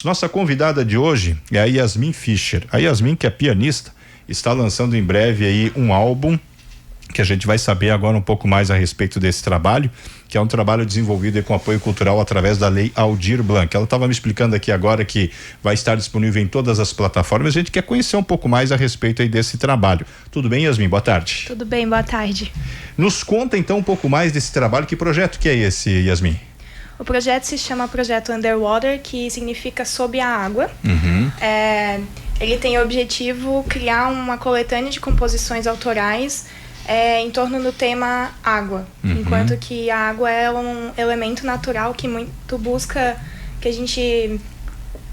Nossa convidada de hoje é a Yasmin Fischer. A Yasmin, que é pianista, está lançando em breve aí um álbum que a gente vai saber agora um pouco mais a respeito desse trabalho, que é um trabalho desenvolvido com apoio cultural através da Lei Aldir Blanc. Ela estava me explicando aqui agora que vai estar disponível em todas as plataformas. A gente quer conhecer um pouco mais a respeito aí desse trabalho. Tudo bem, Yasmin? Boa tarde. Tudo bem, boa tarde. Nos conta então um pouco mais desse trabalho. Que projeto que é esse, Yasmin? O projeto se chama Projeto Underwater, que significa sob a água. Ele tem o objetivo criar uma coletânea de composições autorais em torno do tema água, enquanto que a água é um elemento natural que a gente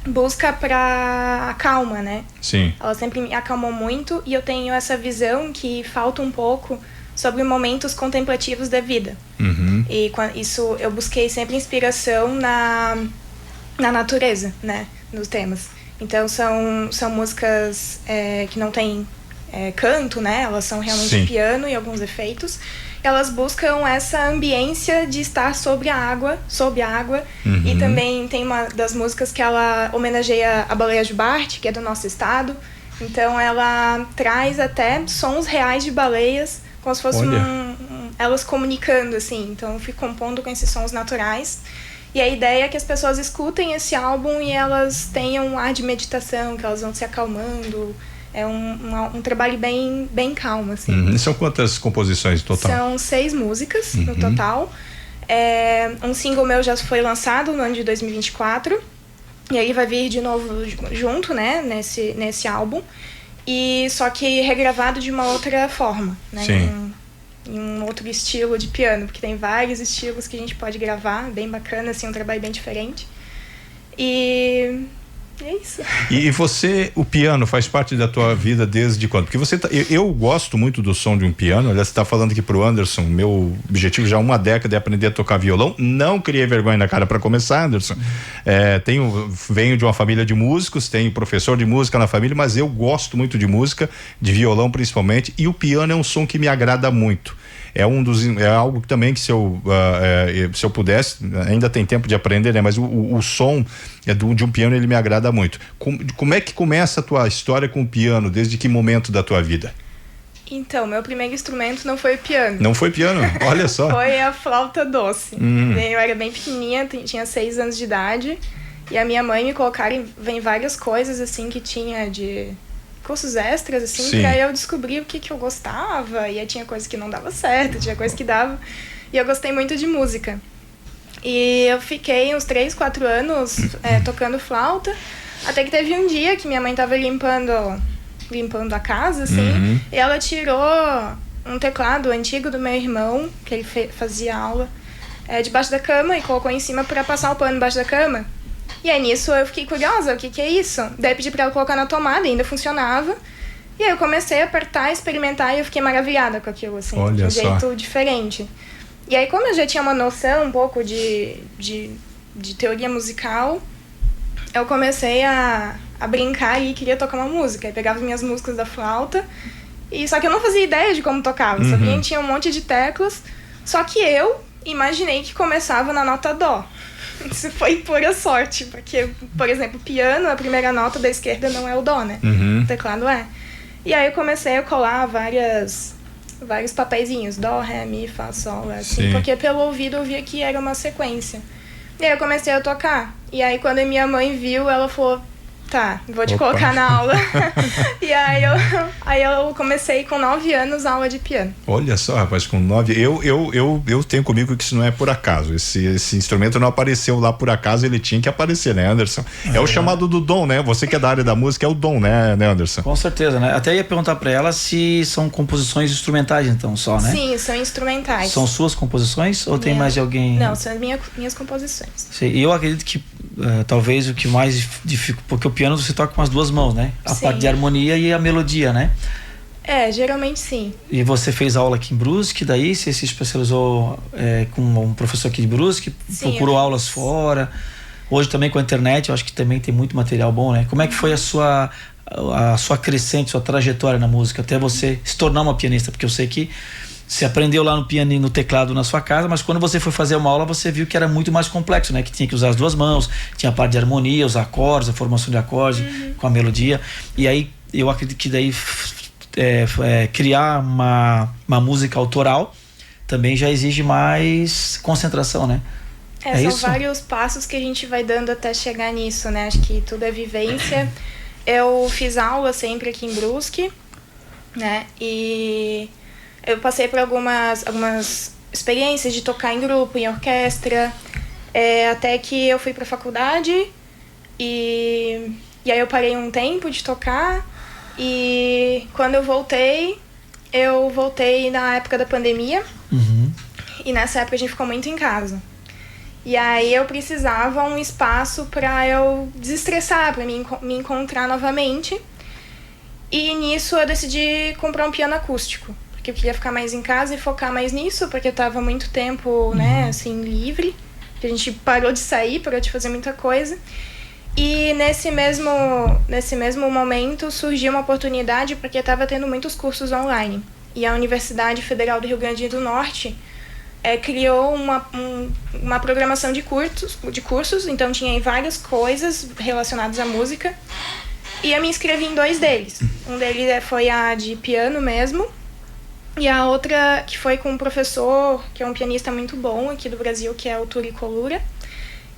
busca para a calma, né? Sim. Ela sempre me acalmou muito e eu tenho essa visão que falta um pouco sobre momentos contemplativos da vida. E isso eu busquei sempre inspiração na natureza, né? Nos temas. Então são músicas que não tem canto, né? Elas são realmente piano e alguns efeitos. Elas buscam essa ambiência de estar sob a água. E também tem uma das músicas que ela homenageia a Baleia Jubarte, que é do nosso estado. Então ela traz até sons reais de baleias, como se fosse elas comunicando, assim. Então eu fui compondo com esses sons naturais. E a ideia é que as pessoas escutem esse álbum e elas tenham um ar de meditação, que elas vão se acalmando. É um trabalho bem calmo, assim. São quantas composições no total? São 6 músicas no total. Um single meu já foi lançado no ano de 2024. E aí vai vir de novo junto, né, nesse álbum. E só que regravado de uma outra forma, né? Em um outro estilo de piano, porque tem vários estilos que a gente pode gravar, bem bacana, assim, um trabalho bem diferente. E é isso. E você, o piano faz parte da tua vida desde quando? Porque você eu gosto muito do som de um piano. Aliás, você está falando aqui pro Anderson, meu objetivo já há uma década é aprender a tocar violão. Não criei vergonha na cara para começar, Anderson. Venho de uma família de músicos, tenho professor de música na família, mas eu gosto muito de música, de violão principalmente, e o piano é um som que me agrada muito. É algo que também que se eu pudesse, ainda tem tempo de aprender, né? Mas o som de um piano, ele me agrada muito. Como é que começa a tua história com o piano? Desde que momento da tua vida? Então, meu primeiro instrumento não foi o piano. Não foi piano? Olha só. Foi a flauta doce. Eu era bem pequenininha, tinha 6 anos de idade, e a minha mãe me colocaram em várias coisas, assim, que tinha de cursos extras, assim, pra eu descobrir o que eu gostava, e aí tinha coisa que não dava certo, tinha coisa que dava, e eu gostei muito de música. E eu fiquei uns 3, 4 anos tocando flauta, até que teve um dia que minha mãe tava limpando a casa, assim, e ela tirou um teclado antigo do meu irmão, que ele fazia aula, debaixo da cama, e colocou em cima pra passar o pano debaixo da cama. E aí nisso eu fiquei curiosa, o que é isso? Daí eu pedi pra ela colocar na tomada e ainda funcionava. E aí eu comecei a apertar, experimentar, e eu fiquei maravilhada com aquilo, assim, de um jeito diferente. E aí, como eu já tinha uma noção um pouco de teoria musical, eu comecei a brincar e queria tocar uma música. Aí pegava minhas músicas da flauta, só que eu não fazia ideia de como tocava. Sabia que tinha um monte de teclas, só que eu imaginei que começava na nota dó. Isso foi pura sorte, porque, por exemplo, piano, a primeira nota da esquerda não é o dó, né? O teclado é. E aí eu comecei a colar vários papeizinhos, dó, ré, mi, fá, sol, assim, porque pelo ouvido eu via que era uma sequência. E aí eu comecei a tocar. E aí quando a minha mãe viu, ela falou: tá, vou te colocar na aula. E aí eu comecei com 9 anos a aula de piano. Olha só, rapaz, com 9, eu tenho comigo que isso não é por acaso. Esse instrumento não apareceu lá por acaso, ele tinha que aparecer, né, Anderson? É o chamado do dom, né? Você que é da área da música, é o dom, né, Anderson? Com certeza, né? Até ia perguntar pra ela se são composições instrumentais, então, só, né? Sim, são instrumentais. São suas composições ou tem mais de alguém? Não, são minhas composições. Sim, eu acredito que talvez o que mais dificulta, porque o piano você toca com as duas mãos, né? A parte de harmonia e a melodia, né? Geralmente sim. E você fez aula aqui em Brusque, daí você se especializou com um professor aqui de Brusque, procurou aulas fora. Hoje também com a internet, eu acho que também tem muito material bom, né? Como é que foi a sua crescente, sua trajetória na música, até você se tornar uma pianista? Porque eu sei que Você aprendeu lá no piano e no teclado na sua casa, mas quando você foi fazer uma aula, você viu que era muito mais complexo, né? Que tinha que usar as duas mãos, tinha a parte de harmonia, os acordes, a formação de acorde, com a melodia. E aí, eu acredito que daí criar uma música autoral também já exige mais concentração, né? São isso? Vários passos que a gente vai dando até chegar nisso, né? Acho que tudo é vivência. Eu fiz aula sempre aqui em Brusque, né? E eu passei por algumas experiências de tocar em grupo, em orquestra, até que eu fui pra faculdade e aí eu parei um tempo de tocar e quando eu voltei na época da pandemia. E nessa época a gente ficou muito em casa. E aí eu precisava um espaço para eu desestressar, para me encontrar novamente. E nisso eu decidi comprar um piano acústico, porque eu queria ficar mais em casa e focar mais nisso, porque eu tava muito tempo, né, assim, livre. A gente parou de sair, parou de fazer muita coisa. E nesse mesmo momento surgiu uma oportunidade, porque estava tendo muitos cursos online. E a Universidade Federal do Rio Grande do Norte criou uma programação de cursos, então tinha várias coisas relacionadas à música. E eu me inscrevi em 2 deles. Um deles foi a de piano mesmo, e a outra que foi com um professor, que é um pianista muito bom aqui do Brasil, que é o Turi Colura.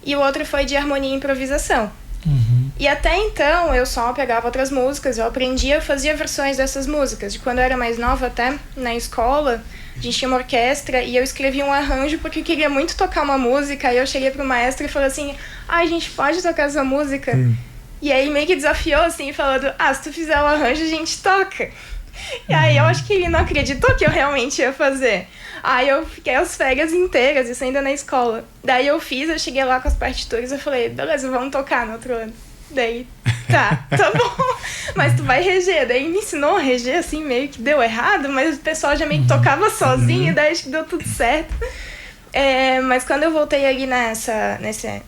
E o outro foi de harmonia e improvisação. E até então eu só pegava outras músicas, eu aprendia, fazia versões dessas músicas. De quando eu era mais nova, até na escola, a gente tinha uma orquestra e eu escrevi um arranjo porque eu queria muito tocar uma música. Aí eu cheguei pro maestro e falei assim: a gente pode tocar essa música? E aí meio que desafiou assim, falando: se tu fizer o arranjo a gente toca. E aí eu acho que ele não acreditou que eu realmente ia fazer. Aí eu fiquei as férias inteiras, isso ainda na escola. Daí eu cheguei lá com as partituras e falei: beleza, vamos tocar no outro ano. Daí, tá bom, mas tu vai reger. Daí me ensinou a reger, assim, meio que deu errado, mas o pessoal já meio que tocava sozinho, daí acho que deu tudo certo. Mas quando eu voltei ali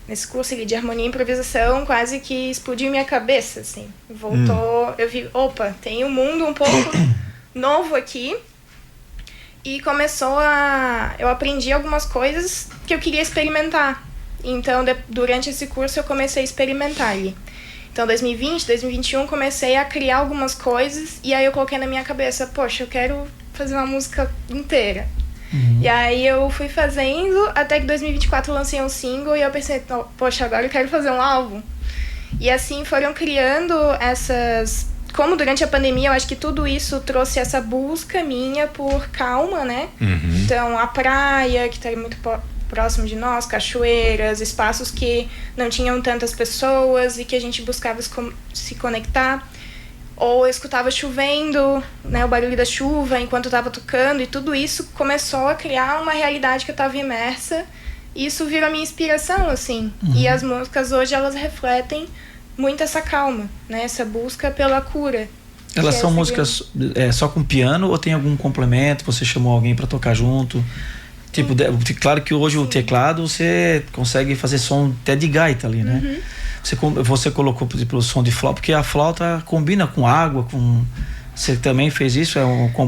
nesse curso ali de harmonia e improvisação, quase que explodiu minha cabeça, assim. Voltou, eu vi, opa, tem um mundo um pouco novo aqui. E eu aprendi algumas coisas que eu queria experimentar. Então, durante esse curso, eu comecei a experimentar ali. Então, 2020, 2021, comecei a criar algumas coisas. E aí eu coloquei na minha cabeça, poxa, eu quero fazer uma música inteira. E aí eu fui fazendo, até que 2024 eu lancei um single. E eu pensei, poxa, agora eu quero fazer um álbum. E assim foram criando essas... Como durante a pandemia, eu acho que tudo isso trouxe essa busca minha por calma, né? Então, a praia, que tá muito próximo de nós, cachoeiras, espaços que não tinham tantas pessoas e que a gente buscava se conectar. Ou eu escutava chovendo, né, o barulho da chuva enquanto eu tava tocando, e tudo isso começou a criar uma realidade que eu tava imersa, e isso virou a minha inspiração, assim. E as músicas hoje, elas refletem muito essa calma, né, essa busca pela cura. Elas são músicas só com piano ou tem algum complemento? Você chamou alguém para tocar junto? Tipo, claro que hoje o teclado você consegue fazer som até de gaita ali, né? Você colocou, por exemplo, o som de flauta, porque a flauta combina com água, Você também fez isso?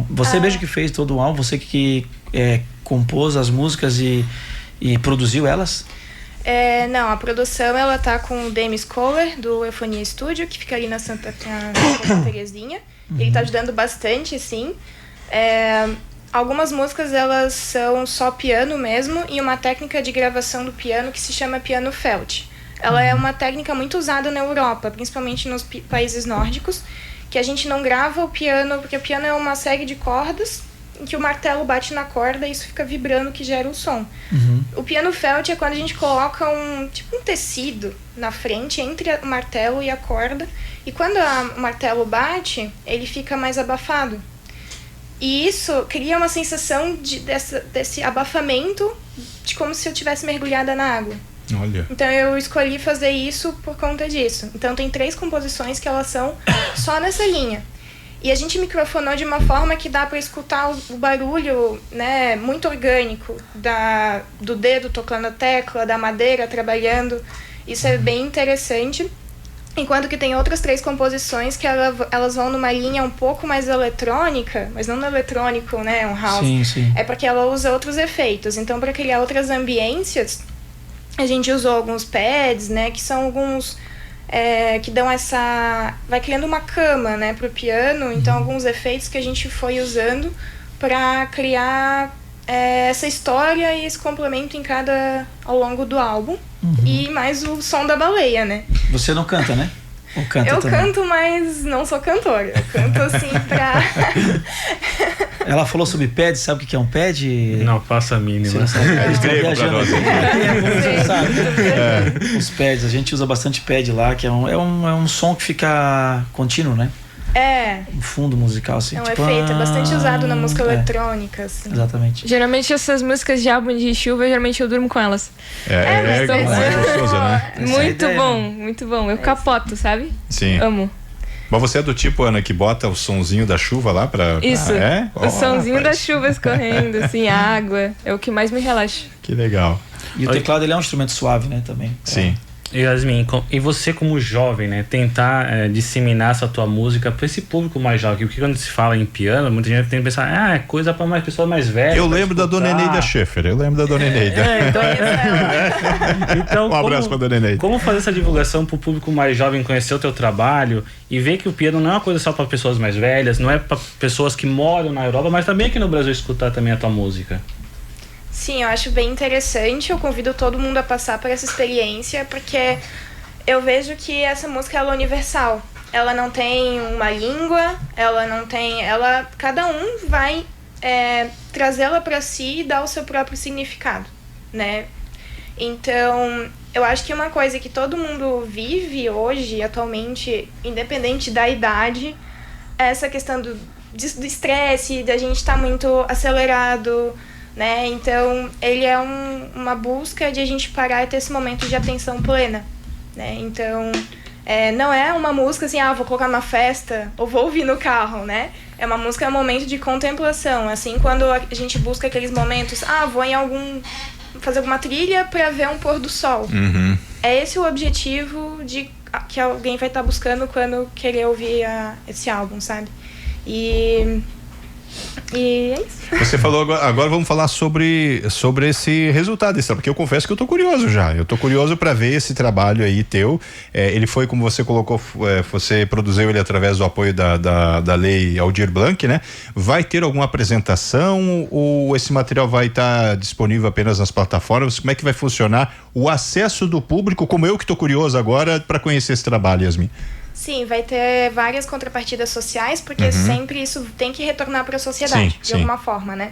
Você mesmo que fez todo o álbum, você que compôs as músicas e produziu elas? Não, a produção ela tá com o Demis Kohler, do Eufonia Studio, que fica ali na Santa Terezinha. Ele tá ajudando bastante, sim. Algumas músicas elas são só piano mesmo, e uma técnica de gravação do piano que se chama piano Felt. Ela é uma técnica muito usada na Europa, principalmente nos países nórdicos, que a gente não grava o piano, porque o piano é uma série de cordas em que o martelo bate na corda e isso fica vibrando, que gera o som. O piano Felt é quando a gente coloca um tecido na frente entre o martelo e a corda, e quando o martelo bate, ele fica mais abafado. E isso cria uma sensação desse abafamento, de como se eu tivesse mergulhada na água. Olha. Então eu escolhi fazer isso por conta disso. Então tem 3 composições que elas são só nessa linha. E a gente microfonou de uma forma que dá para escutar o barulho, né, muito orgânico do dedo tocando a tecla, da madeira trabalhando. Isso é bem interessante. Enquanto que tem outras 3 composições que elas vão numa linha um pouco mais eletrônica, mas não no eletrônico, né, um house. Sim, sim. É porque ela usa outros efeitos. Então, para criar outras ambiências, a gente usou alguns pads, né, que são alguns que dão vai criando uma cama, né, pro piano. Então, alguns efeitos que a gente foi usando para criar essa história e esse complemento ao longo do álbum. E mais o som da baleia, né? Você não canta, né? Ou canta eu também? Canto, mas não sou cantora. Eu canto assim pra... Ela falou sobre pad, sabe o que é um pad? Não, faço a mínima. Escreva pra nós. Os pads, a gente usa bastante pad lá, que é um som que fica contínuo, né? Um fundo musical, assim. É um efeito, é bastante usado na música eletrônica, assim. Exatamente. Geralmente essas músicas de álbum de chuva, geralmente eu durmo com elas. É gostoso, né? Muito bom. Eu capoto, sabe? Sim. Amo. Mas você é do tipo, Ana, que bota o sonzinho da chuva lá pra... Isso, o sonzinho das chuvas correndo, assim, a água, é o que mais me relaxa. Que legal. E o teclado, ele é um instrumento suave, né, também. Sim. Yasmin, e você como jovem, né, tentar disseminar essa tua música para esse público mais jovem, porque quando se fala em piano, muita gente tem que pensar, é coisa para mais pessoas mais velhas. Eu lembro da Dona Eneida Schaeffer, Então, um abraço pra Dona Eneida. Como fazer essa divulgação para o público mais jovem conhecer o teu trabalho e ver que o piano não é uma coisa só para pessoas mais velhas, não é para pessoas que moram na Europa, mas também aqui no Brasil escutar também a tua música? Sim, eu acho bem interessante, eu convido todo mundo a passar por essa experiência, porque eu vejo que essa música ela é universal. Ela não tem uma língua, cada um vai trazê-la para si e dar o seu próprio significado, né? Então, eu acho que uma coisa que todo mundo vive hoje, atualmente, independente da idade, é essa questão do estresse, da gente estar muito acelerado, né? Então, ele é uma busca de a gente parar e ter esse momento de atenção plena, né? Então, não é uma música assim, vou colocar numa festa ou vou ouvir no carro, né? É uma música, é um momento de contemplação, assim, quando a gente busca aqueles momentos, vou fazer alguma trilha para ver um pôr do sol. Uhum. É esse o objetivo que alguém vai estar buscando quando querer ouvir esse álbum, sabe? E é isso. Você falou agora vamos falar sobre esse resultado, porque eu confesso que eu tô curioso já. Eu tô curioso para ver esse trabalho aí teu. Ele foi, como você colocou, você produziu ele através do apoio da lei Aldir Blanc, né? Vai ter alguma apresentação ou esse material vai estar disponível apenas nas plataformas? Como é que vai funcionar o acesso do público, como eu que tô curioso agora para conhecer esse trabalho, Yasmin? Sim, vai ter várias contrapartidas sociais, porque sempre isso tem que retornar para a sociedade, de alguma forma, né?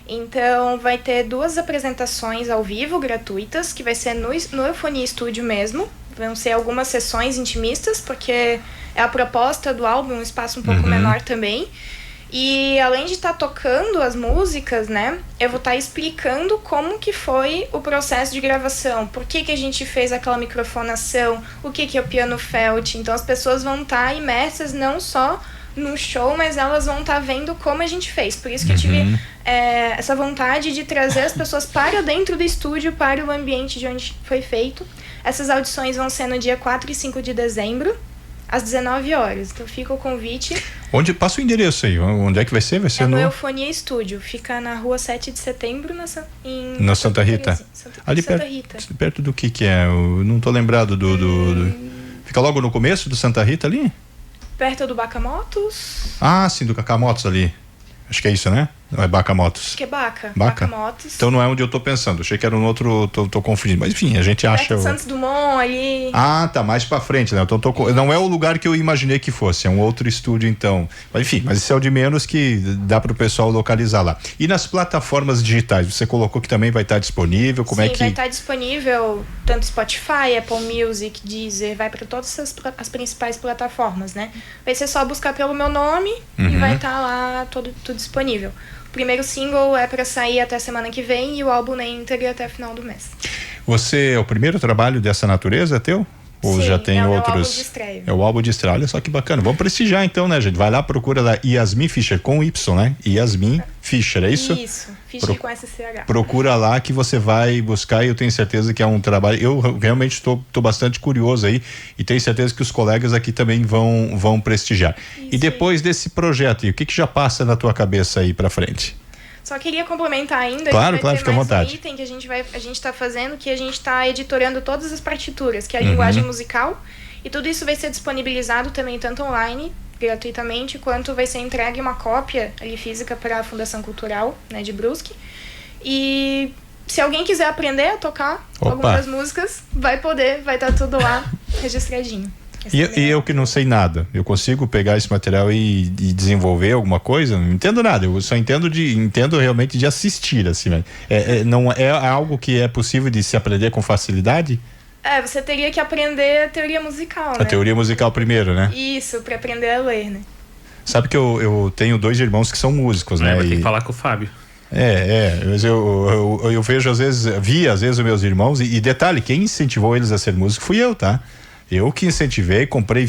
Então, vai ter 2 apresentações ao vivo, gratuitas, que vai ser no Eufonia Studio mesmo. Vão ser algumas sessões intimistas, porque é a proposta do álbum, um espaço um pouco menor também. E além de estar tocando as músicas, né, eu vou estar explicando como que foi o processo de gravação, por que a gente fez aquela microfonação, o que é o piano felt. Então as pessoas vão estar imersas não só no show, mas elas vão estar vendo como a gente fez. Por isso que eu tive essa vontade de trazer as pessoas para dentro do estúdio, para o ambiente de onde foi feito. Essas audições vão ser no dia 4 e 5 de dezembro, às 19 horas. Então fica o convite. Onde passa o endereço aí? Onde é que vai ser? Vai ser no Eufonia Studio. Fica na rua 7 de setembro, na Santa Rita. Ali Santa Rita. Perto do que é? Eu não tô lembrado Fica logo no começo do Santa Rita ali? Perto do Bacamotos. Sim, do Cacamotos ali. Acho que é isso, né? Não é Bacamotos? Acho que é Baca. Baca? Bacamotos. Então não é onde eu tô pensando. Achei que era um outro, tô confundindo. Mas enfim, a gente acha... Santos Dumont ali. Tá mais pra frente, né? Então, não é o lugar que eu imaginei que fosse, é um outro estúdio então. Mas enfim, isso é o de menos que dá pro pessoal localizar lá. E nas plataformas digitais, você colocou que também vai estar disponível? Como Sim, vai estar disponível tanto Spotify, Apple Music, Deezer, vai para todas as principais plataformas, né? Vai ser só buscar pelo meu nome e vai estar lá tudo disponível. O primeiro single é para sair até a semana que vem e o álbum entra até o final do mês. Você é o primeiro trabalho dessa natureza teu? Ou Sim, já tem outros? É o álbum de estreia. É o álbum de estreia. Olha só que bacana. Vamos prestigiar então, né, gente? Vai lá, procura lá Yasmin Fischer com Y, né? Yasmin Fischer, é isso? Isso, Fischer com SCH. Procura lá que você vai buscar e eu tenho certeza que é um trabalho. Eu realmente estou bastante curioso aí e tenho certeza que os colegas aqui também vão prestigiar. Isso. E depois desse projeto, o que já passa na tua cabeça aí pra frente? Só queria complementar ainda. Claro, que vai ter fica à vontade. Um item que a gente tá fazendo, que a gente tá editorando todas as partituras, que é a linguagem musical. E tudo isso vai ser disponibilizado também tanto online, gratuitamente, quanto vai ser entregue uma cópia ali física para a Fundação Cultural, né, de Brusque. E se alguém quiser aprender a tocar algumas músicas, vai estar tudo lá registradinho. E eu que não sei nada, eu consigo pegar esse material e desenvolver alguma coisa? Não entendo nada, eu só entendo realmente de assistir, assim, não é algo que é possível de se aprender com facilidade? Você teria que aprender a teoria musical, né? A teoria musical primeiro, né? Isso, para aprender a ler, né? Sabe que eu tenho 2 irmãos que são músicos, né? Vai ter que falar com o Fábio. Eu vejo às vezes os meus irmãos e detalhe, quem incentivou eles a ser músico fui eu, tá? Eu que incentivei, comprei,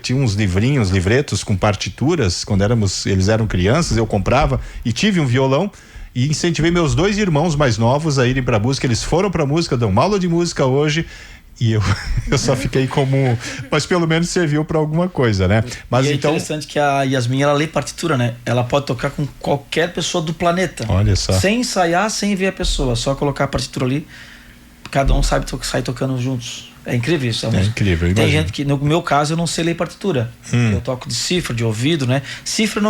tinha uns livretos com partituras, quando eles eram crianças, eu comprava e tive um violão e incentivei meus 2 irmãos mais novos a irem pra música, eles foram pra música, dão uma aula de música hoje e eu só fiquei como, mas pelo menos serviu pra alguma coisa, né? Mas e então... é interessante que a Yasmin, ela lê partitura, né? Ela pode tocar com qualquer pessoa do planeta. Olha só. Sem ensaiar, sem ver a pessoa, só colocar a partitura ali, cada um sabe sair tocando juntos. É incrível isso. É incrível, tem gente que, no meu caso, eu não sei ler partitura. Eu toco de cifra, de ouvido, né? Cifra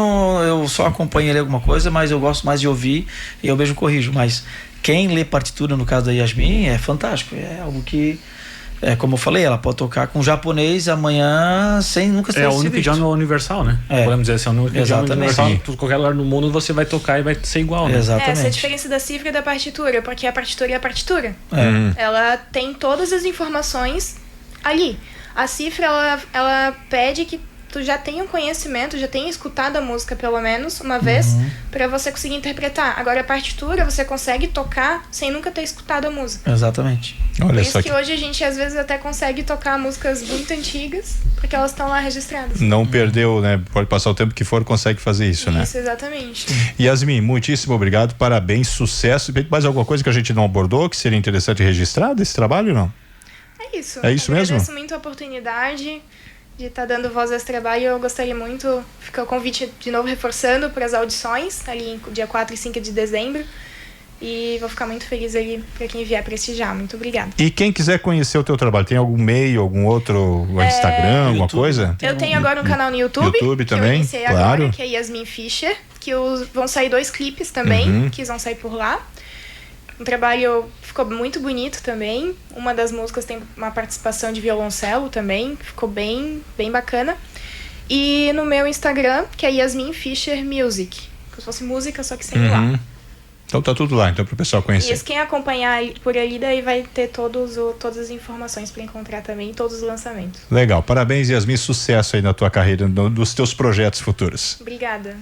eu só acompanho ali alguma coisa, mas eu gosto mais de ouvir e eu mesmo corrijo. Mas quem lê partitura, no caso da Yasmin, é fantástico. É algo que, como eu falei, ela pode tocar com japonês amanhã sem nunca ser o único idioma universal, né? Podemos dizer assim, é o único idioma universal. Por qualquer lugar no mundo você vai tocar e vai ser igual, né? Exatamente. Essa é a diferença da cifra e da partitura, porque a partitura é a partitura. Ela tem todas as informações ali. A cifra, ela pede que tu já tenha um conhecimento, já tenha escutado a música pelo menos uma vez, para você conseguir interpretar. Agora a partitura você consegue tocar sem nunca ter escutado a música. Exatamente. Olha Por isso só que hoje a gente às vezes até consegue tocar músicas muito antigas, porque elas estão lá registradas. Não perdeu, né? Pode passar o tempo que for, consegue fazer isso, né? Isso, exatamente. Yasmin, muitíssimo obrigado, parabéns, sucesso. Mais alguma coisa que a gente não abordou que seria interessante registrar desse trabalho, não? É isso. É isso mesmo? Agradeço muito a oportunidade de estar dando voz a esse trabalho. Eu gostaria muito, fica o convite de novo reforçando para as audições, ali dia 4 e 5 de dezembro. E vou ficar muito feliz ali para quem vier prestigiar. Muito obrigada. E quem quiser conhecer o teu trabalho, tem algum meio, algum outro Instagram, alguma coisa? Eu tenho agora um canal no YouTube. YouTube também, que eu iniciei claro. Agora, que é Yasmin Fischer, que vão sair 2 clipes também, que vão sair por lá. O trabalho ficou muito bonito também. Uma das músicas tem uma participação de violoncelo também. Ficou bem, bem bacana. E no meu Instagram, que é Yasmin Fischer Music. Como se fosse música, só que sem lá. Então tá tudo lá, então pro pessoal conhecer. E quem acompanhar por ali, daí vai ter todas as informações para encontrar também, todos os lançamentos. Legal, parabéns, Yasmin, sucesso aí na tua carreira, nos teus projetos futuros. Obrigada.